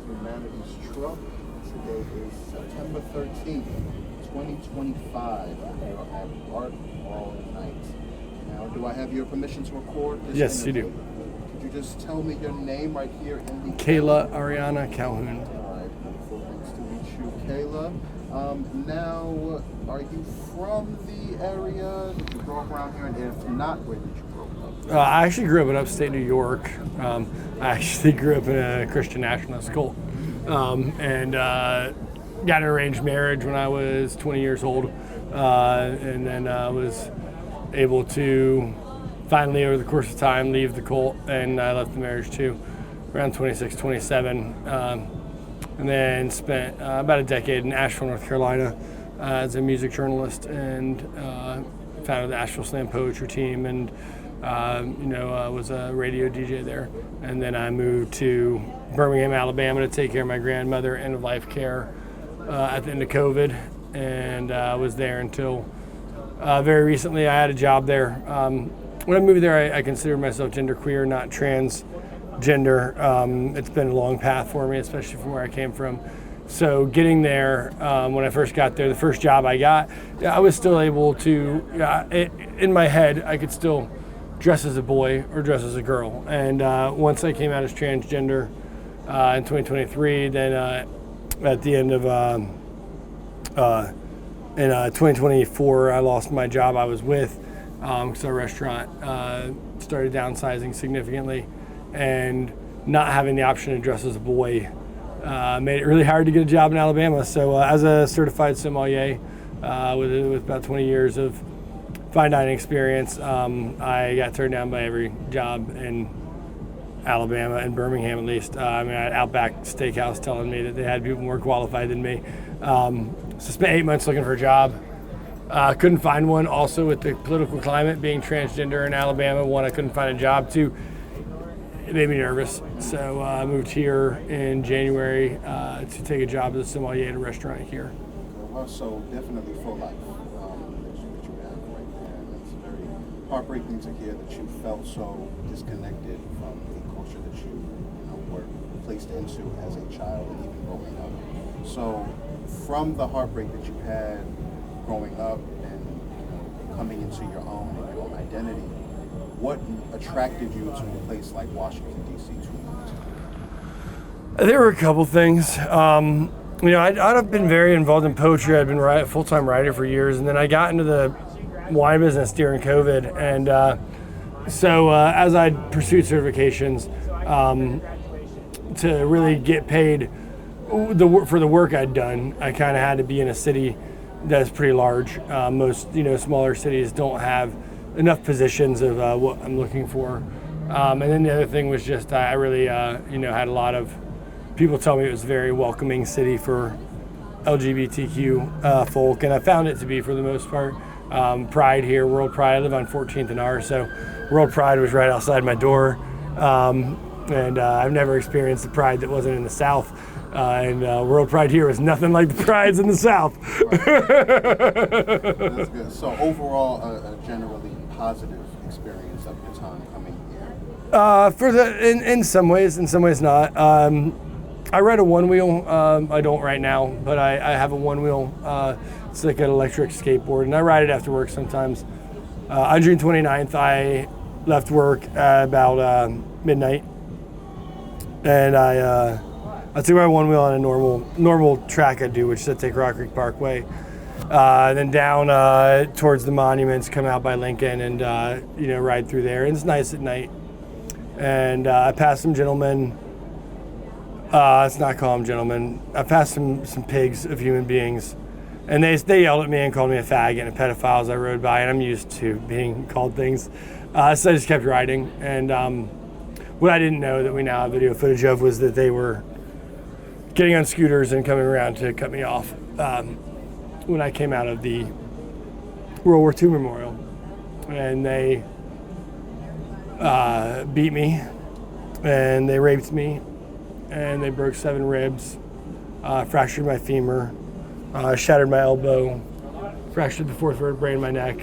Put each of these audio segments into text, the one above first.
Humanity's Truck. Today is September 13th, 2025. Here at Art All Night. Now, do I have your permission to record this? Yes, interview? you do. Could you just tell me your name right here in the Cayla Calhoun. All right, wonderful. Nice to meet you, Cayla. Now, are you from the area? Did you grow up around here? And if not, where did you grow up? I actually grew up in upstate New York. I actually grew up in a Christian national school, and got an arranged marriage when I was 20 years old, and then was able to finally, over the course of time, leave the cult, and I left the marriage too, around 26, 27, and then spent about a decade in Asheville, North Carolina, as a music journalist, and founded the Asheville Slam Poetry Team, and was a radio DJ there. And then I moved to Birmingham, Alabama to take care of my grandmother, end of life care at the end of COVID, and was there until very recently. I had a job there. When I moved there, I considered myself genderqueer, not transgender. It's been a long path for me, especially from where I came from. So getting there, when I first got there, the first job I got, I was still able to, in my head, I could still dress as a boy or dress as a girl. And once I came out as transgender in 2023, then at the end of in 2024, I lost my job I was with because our restaurant started downsizing significantly, and not having the option to dress as a boy made it really hard to get a job in Alabama. So as a certified sommelier with about 20 years of fine dining experience, I got turned down by every job in Alabama and Birmingham, at least. I had Outback Steakhouse telling me that they had people more qualified than me. So spent 8 months looking for a job. Couldn't find one. Also, with the political climate, being transgender in Alabama, one, I couldn't find a job. Two, it made me nervous. So I moved here in January to take a job as a sommelier at a restaurant here. Well, so definitely for life that you have right there. And it's very heartbreaking to hear that you felt so disconnected from the culture that you were placed into as a child and even growing up. So from the heartbreak that you had growing up and coming into your own and your own identity, what attracted you to a place like Washington, D.C. There were a couple things. I've been very involved in poetry. I'd been a full-time writer for years, and then I got into the wine business during COVID. And so as I pursued certifications to really get paid for the work I'd done, I kind of had to be in a city that's pretty large. Most smaller cities don't have enough positions of what I'm looking for. And then the other thing was just I really had a lot of people tell me it was a very welcoming city for LGBTQ folk, and I found it to be for the most part. Pride here, World Pride, I live on 14th and R, so World Pride was right outside my door. And I've never experienced the pride that wasn't in the South. And World Pride here was nothing like the prides in the South. Right. That's good. So overall, a generally positive experience of your time coming here? In some ways not. I ride a one wheel. I don't right now, but I have a one wheel. It's like an electric skateboard, and I ride it after work sometimes. On June 29th, I left work at about midnight, and I took my one wheel on a normal track I do, which is at take Rock Creek Parkway. Then down towards the monuments, come out by Lincoln, and ride through there. And it's nice at night. And I passed some gentlemen. Let's not call them gentlemen. I passed some pigs of human beings, and they yelled at me and called me a faggot and a pedophile as I rode by. And I'm used to being called things, so I just kept riding. And what I didn't know that we now have video footage of was that they were getting on scooters and coming around to cut me off when I came out of the World War II memorial. And they beat me, and they raped me, and they broke 7 ribs, fractured my femur, shattered my elbow, fractured the 4th vertebrae in my neck,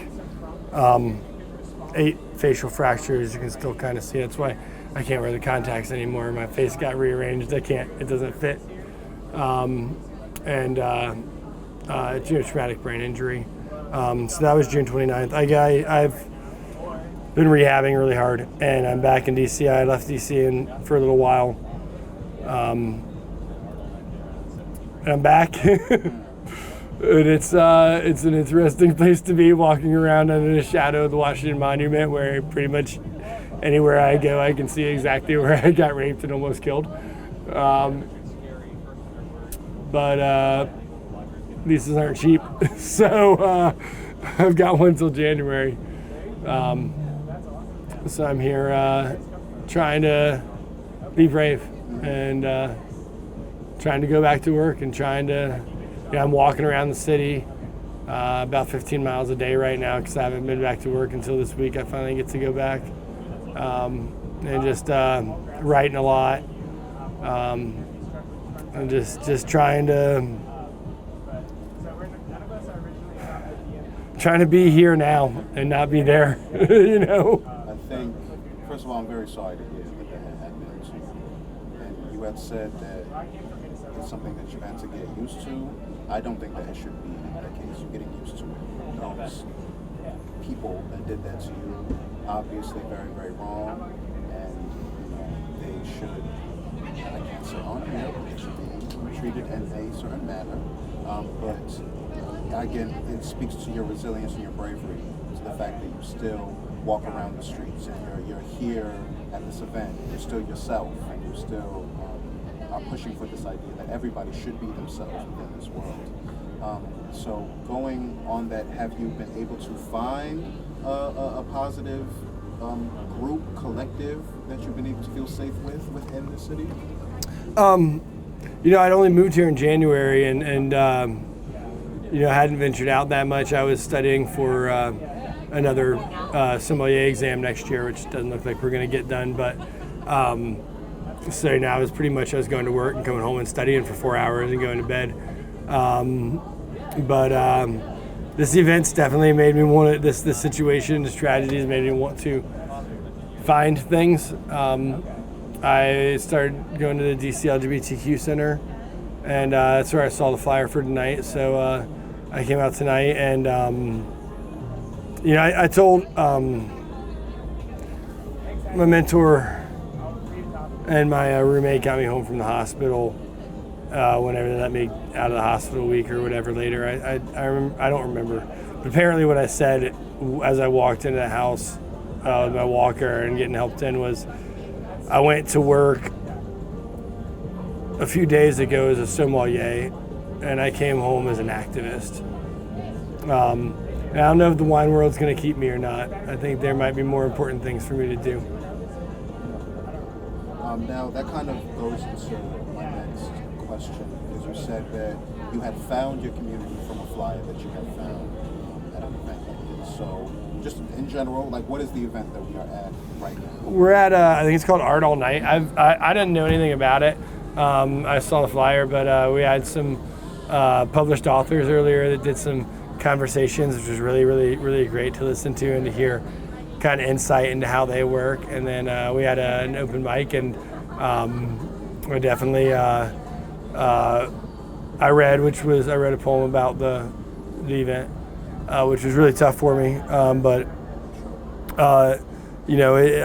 8 facial fractures. You can still kind of see. That's why I can't wear the contacts anymore. My face got rearranged. It doesn't fit. Traumatic brain injury. So that was June 29th. I've been rehabbing really hard, and I'm back in DC. I left DC for a little while. And I'm back. And it's an interesting place to be, walking around under the shadow of the Washington Monument, where pretty much anywhere I go, I can see exactly where I got raped and almost killed. But leases aren't cheap, so I've got one till January. So I'm here trying to be brave and trying to go back to work and trying to. I'm walking around the city about 15 miles a day right now because I haven't been back to work until this week. I finally get to go back and just writing a lot. And just trying to be here now and not be there, you know. I think, first of all, I'm very sorry to hear that happened to you. And you had said that it's something that you had to get used to. I don't think that it should be the case. You're getting used to it. Those people that did that to you, obviously very, very wrong. And, they should, I can't say on here, they should be treated in a certain manner. But again, it speaks to your resilience and your bravery, to the fact that you still walk around the streets and you're here at this event. You're still yourself, and you still are pushing for this idea that everybody should be themselves within this world. So going on that, have you been able to find a positive group, collective that you've been able to feel safe within the city? I'd only moved here in January and hadn't ventured out that much. I was studying for another sommelier exam next year, which doesn't look like we're going to get done. But so now I was going to work and coming home and studying for 4 hours and going to bed. But this event's definitely made me want to, this situation, this tragedy has made me want to find things. I started going to the DC LGBTQ Center, and that's where I saw the flyer for tonight. So I came out tonight, and I told my mentor and my roommate got me home from the hospital whenever they let me out of the hospital a week or whatever later. I don't remember. But apparently what I said as I walked into the house with my walker and getting helped in was, I went to work a few days ago as a sommelier, and I came home as an activist. And I don't know if the wine world's going to keep me or not. I think there might be more important things for me to do. Now, that kind of goes into my next question, because you said that you had found your community from a flyer that you had found at an event like this. So, just in general, what is the event that we are at right now? We're at, I think it's called Art All Night. I didn't know anything about it. I saw the flyer, but we had some published authors earlier that did some conversations, which was really, really, really great to listen to and to hear kind of insight into how they work. And then we had an open mic, and we definitely, I read a poem about the event, which was really tough for me. But I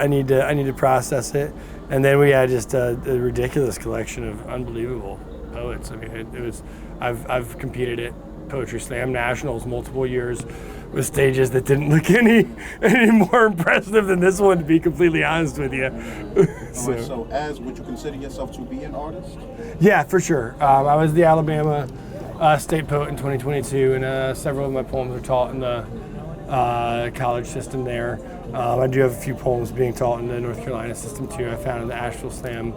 need to process it. And then we had just a ridiculous collection of unbelievable poets. I mean, I've competed at Poetry Slam Nationals multiple years with stages that didn't look any more impressive than this one, to be completely honest with you. So would you consider yourself to be an artist? Yeah, for sure. I was the Alabama state poet in 2022, and several of my poems are taught in the college system there. I do have a few poems being taught in the North Carolina system too. I founded the Asheville Slam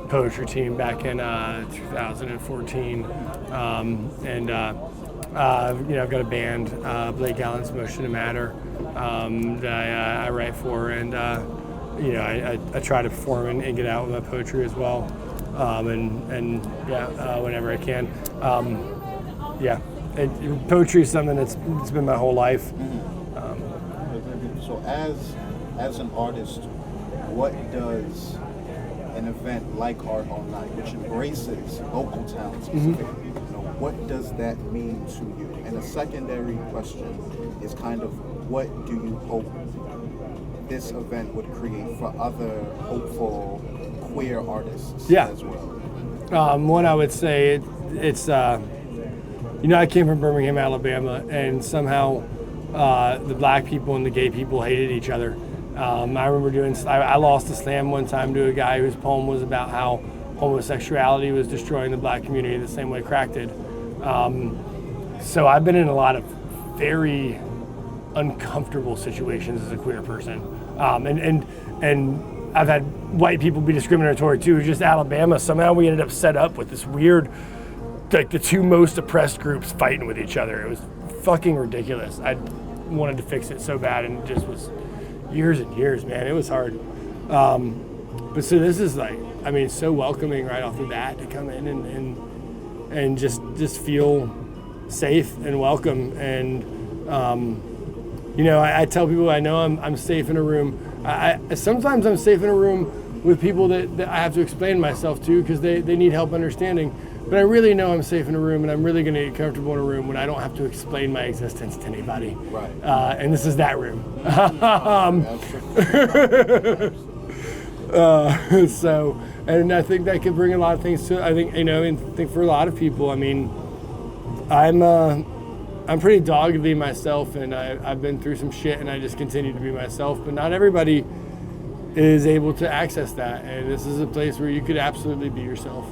poetry team back in 2014, I've got a band, Blake Allen's Motion to Matter, that I write for, and I try to perform and get out with my poetry as well, whenever I can. Poetry is something it's been my whole life. So as an artist, what does an event like Art All Night, which embraces local talent specifically, what does that mean to you? And a secondary question is kind of what do you hope this event would create for other hopeful queer artists as well? One, I would say it's I came from Birmingham, Alabama, and somehow the black people and the gay people hated each other. I remember I lost a slam one time to a guy whose poem was about how homosexuality was destroying the black community the same way crack did. So I've been in a lot of very uncomfortable situations as a queer person. And I've had white people be discriminatory too. Just Alabama, somehow we ended up set up with this weird, like the two most oppressed groups fighting with each other. It was fucking ridiculous. I wanted to fix it so bad, and it just was years and years, man. It was hard. But so this is so welcoming right off the bat to come in and just feel safe and welcome. And I tell people I know I'm safe in a room. Sometimes I'm safe in a room with people that I have to explain myself to because they need help understanding. But I really know I'm safe in a room, and I'm really going to get comfortable in a room when I don't have to explain my existence to anybody. Right. And this is that room. So, and I think that could bring a lot of things to. I think for a lot of people, I'm pretty doggedly myself, and I've been through some shit, and I just continue to be myself. But not everybody is able to access that, and this is a place where you could absolutely be yourself.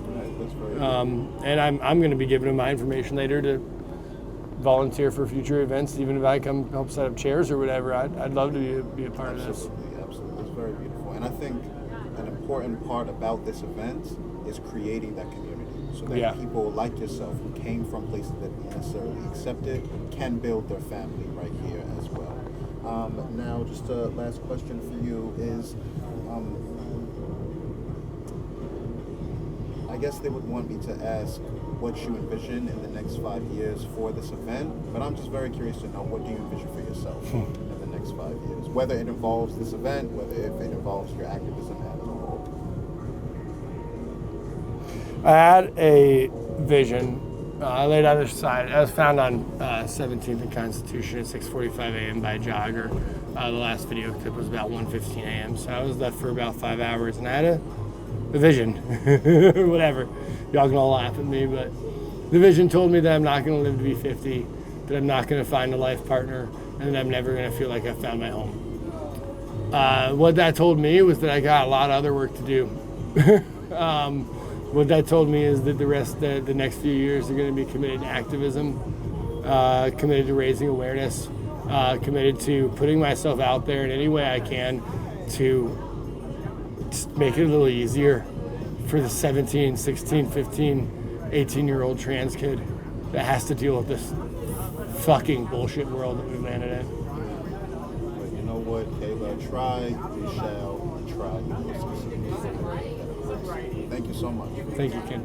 And I'm going to be giving them my information later to volunteer for future events, even if I come help set up chairs or whatever. I'd love to be a part of this. Absolutely. It's very beautiful. And I think an important part about this event is creating that community so that people like yourself who came from places that didn't necessarily accept it can build their family right here as well. Now, just a last question for you is, I guess they would want me to ask what you envision in the next 5 years for this event, but I'm just very curious to know, what do you envision for yourself in the next 5 years? Whether it involves this event, whether if it involves your activism as a whole. I had a vision. I laid out aside. I was found on 17th and Constitution at 6:45 a.m. by a jogger. The last video clip was about 1:15 a.m. So I was left for about 5 hours, and I had a vision. Whatever. Y'all can all laugh at me, but the vision told me that I'm not going to live to be 50, that I'm not going to find a life partner, and that I'm never going to feel like I found my home. What that told me was that I got a lot of other work to do. What that told me is that the next few years are going to be committed to activism, committed to raising awareness, committed to putting myself out there in any way I can to just make it a little easier for the 17, 16, 15, 18-year-old trans kid that has to deal with this fucking bullshit world that we've landed in. But you know what, Cayla, try, we shall try. Thank you so much. Thank you, Ken.